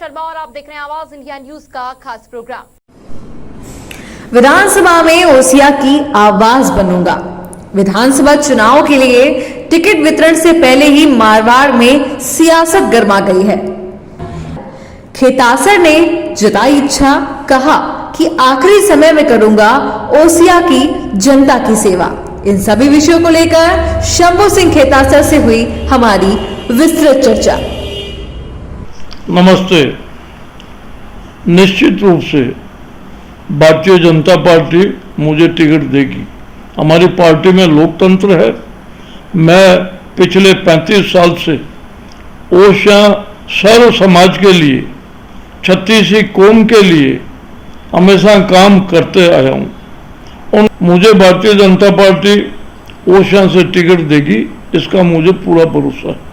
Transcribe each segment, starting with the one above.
शर्मा और आप देख रहे हैं आवाज इंडिया न्यूज का खास प्रोग्राम। विधानसभा में ओसिया की आवाज बनूंगा। विधानसभा चुनाव के लिए टिकट वितरण से पहले ही मारवाड़ में सियासत गर्मा गई है। खेतासर ने जताई इच्छा, कहा कि आखिरी समय में करूंगा ओसिया की जनता की सेवा। इन सभी विषयों को लेकर शंभू सिंह खेतासर से हुई हमारी विस्तृत चर्चा। नमस्ते। निश्चित रूप से भारतीय जनता पार्टी मुझे टिकट देगी। हमारी पार्टी में लोकतंत्र है। मैं पिछले 35 साल से ओसिया सर्व समाज के लिए, छत्तीसी कौम के लिए हमेशा काम करते आया हूँ और मुझे भारतीय जनता पार्टी ओसिया से टिकट देगी, इसका मुझे पूरा भरोसा है।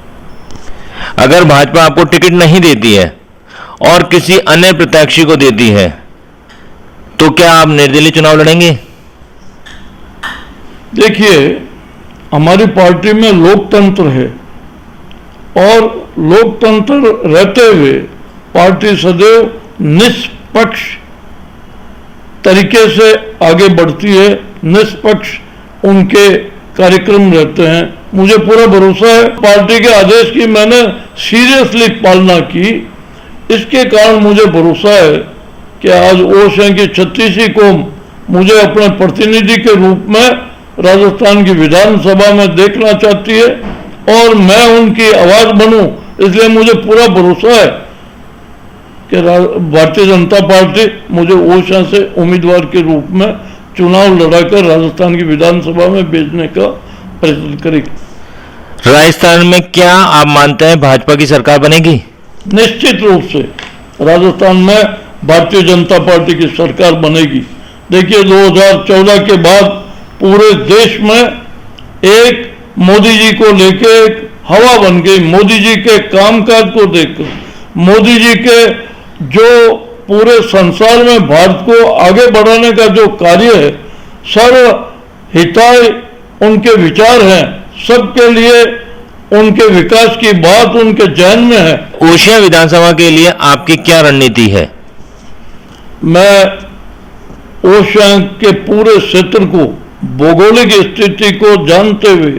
अगर भाजपा आपको टिकट नहीं देती है और किसी अन्य प्रत्याशी को देती है तो क्या आप निर्दलीय चुनाव लड़ेंगे? देखिए, हमारी पार्टी में लोकतंत्र है और लोकतंत्र रहते हुए पार्टी सदैव निष्पक्ष तरीके से आगे बढ़ती है। निष्पक्ष उनके कार्यक्रम रहते हैं। मुझे पूरा भरोसा है पार्टी के आदेश की मैंने सीरियसली पालना की। इसके कारण मुझे भरोसा है कि आज ओसिया की छत्तीसी कौम मुझे अपने प्रतिनिधि के रूप में राजस्थान की विधानसभा में देखना चाहती है और मैं उनकी आवाज बनूं, इसलिए मुझे पूरा भरोसा है कि भारतीय जनता पार्टी मुझे ओसिया से उम्मीदवार के रूप में चुनाव लड़ाकर राजस्थान की विधानसभा में भेजने का प्रयत्न करेगी। राजस्थान में क्या आप मानते हैं भाजपा की सरकार बनेगी? निश्चित रूप से राजस्थान में भारतीय जनता पार्टी की सरकार बनेगी। देखिए, 2014 के बाद पूरे देश में एक मोदी जी को लेके एक हवा बन गई। मोदी जी के कामकाज को देखकर, मोदी जी के जो पूरे संसार में भारत को आगे बढ़ाने का जो कार्य है, सर्व हिताय उनके विचार हैं, सबके लिए उनके विकास की बात उनके जहन में है। ओसिया विधानसभा के लिए आपकी क्या रणनीति है? मैं ओसिया के पूरे क्षेत्र को, भौगोलिक स्थिति को जानते हुए,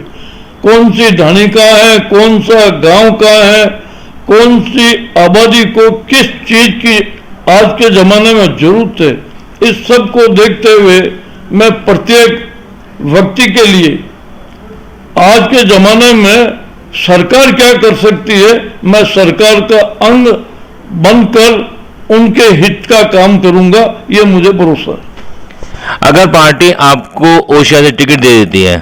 कौन सी धनिका है, कौन सा गांव का है, कौन सी आबादी को किस चीज की आज के जमाने में जरूरत है, इस सब को देखते हुए मैं प्रत्येक व्यक्ति के लिए आज के जमाने में सरकार क्या कर सकती है, मैं सरकार का अंग बनकर उनके हित का काम करूंगा, ये मुझे भरोसा है। अगर पार्टी आपको ओसिया से टिकट दे देती है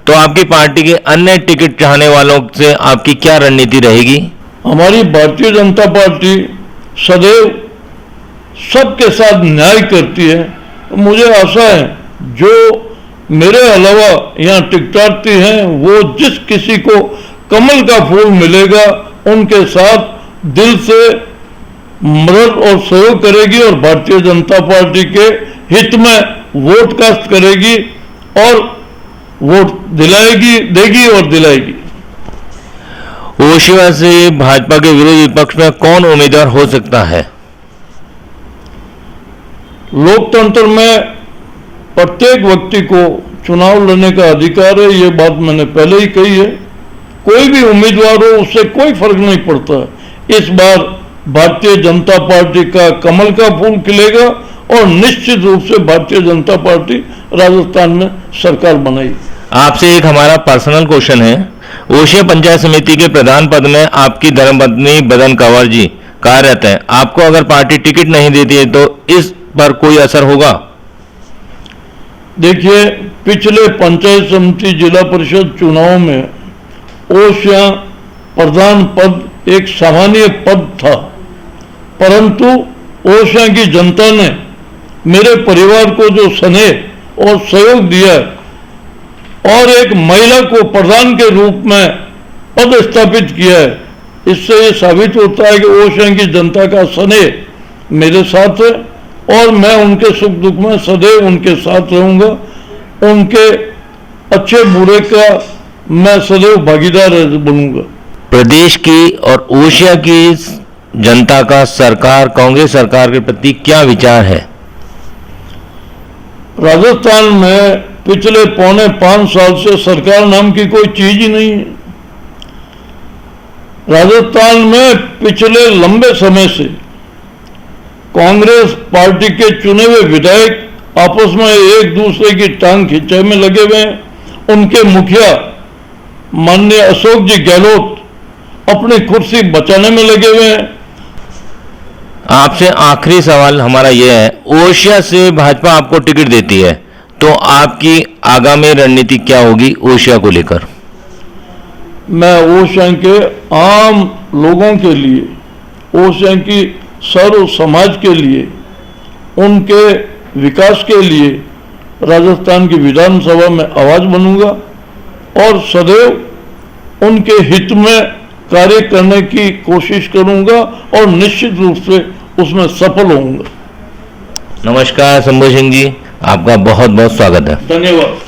तो आपकी पार्टी के अन्य टिकट चाहने वालों से आपकी क्या रणनीति रहेगी? हमारी भारतीय जनता पार्टी सदैव सबके साथ न्याय करती है। मुझे आशा है जो मेरे अलावा यहाँ टिकटार्थी हैं वो जिस किसी को कमल का फूल मिलेगा उनके साथ दिल से मदद और सहयोग करेगी और भारतीय जनता पार्टी के हित में वोट कास्ट करेगी और वोट दिलाएगी, देगी और दिलाएगी। ओसिया से भाजपा के विरोधी पक्ष में कौन उम्मीदवार हो सकता है? लोकतंत्र में प्रत्येक व्यक्ति को चुनाव लड़ने का अधिकार है, ये बात मैंने पहले ही कही है। कोई भी उम्मीदवार हो उससे कोई फर्क नहीं पड़ता। इस बार भारतीय जनता पार्टी का कमल का फूल खिलेगा और निश्चित रूप से भारतीय जनता पार्टी राजस्थान में सरकार बनाएगी। आपसे एक हमारा पर्सनल क्वेश्चन है। ओसिया पंचायत समिति के प्रधान पद में आपकी धर्मपत्नी बदन कंवर जी कार्यरत हैं। आपको अगर पार्टी टिकट नहीं देती है तो इस पर कोई असर होगा? देखिए, पिछले पंचायत समिति जिला परिषद चुनाव में ओसिया प्रधान पद एक सामान्य पद था, परंतु ओसिया की जनता ने मेरे परिवार को जो स्नेह और सहयोग दिया और एक महिला को प्रधान के रूप में पद स्थापित किया है, इससे ये साबित होता है कि ओसिया की जनता का स्नेह मेरे साथ है और मैं उनके सुख दुख में सदैव उनके साथ रहूंगा। उनके अच्छे बुरे का मैं सदैव भागीदार बनूंगा। प्रदेश की और ओसिया की जनता का सरकार, कांग्रेस सरकार के प्रति क्या विचार है? राजस्थान में पिछले 4.25 साल से सरकार नाम की कोई चीज ही नहीं है। राजस्थान में पिछले लंबे समय से कांग्रेस पार्टी के चुने हुए विधायक आपस में एक दूसरे की टांग खींचे में लगे हुए हैं। उनके मुखिया माननीय अशोक जी गहलोत अपनी कुर्सी बचाने में लगे हुए हैं। आपसे आखिरी सवाल हमारा यह है, ओडिशा से भाजपा आपको टिकट देती है तो आपकी आगामी रणनीति क्या होगी ओडिशा को लेकर? मैं ओडिशा के आम लोगों के लिए, ओडिशा की सर्व समाज के लिए, उनके विकास के लिए राजस्थान की विधानसभा में आवाज बनूंगा और सदैव उनके हित में कार्य करने की कोशिश करूंगा और निश्चित रूप से उसमें सफल होऊंगा। नमस्कार शंभू सिंह जी, आपका बहुत बहुत स्वागत है। धन्यवाद।